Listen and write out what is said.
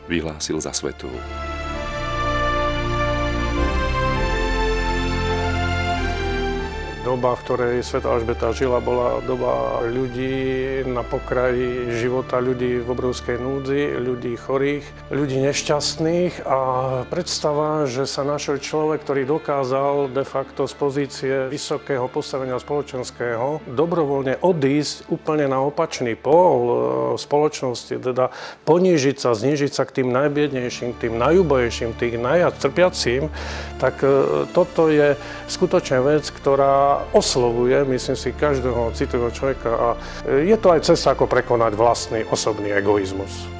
vyhlásil za svätú. Doba, v ktorej svätá Alžbeta žila, bola doba ľudí na pokraji života, ľudí v obrovskej núdzi, ľudí chorých, ľudí nešťastných a predstava, že sa našiel človek, ktorý dokázal de facto z pozície vysokého postavenia spoločenského dobrovoľne odísť úplne na opačný pól spoločnosti, teda ponížiť sa, znížiť sa k tým najbiednejším, tým najúbojejším, tým najviac trpiacím, tak toto je skutočne vec, ktorá oslovuje, myslím si, každého citlivého človeka a je to aj cesta, ako prekonať vlastný osobný egoizmus.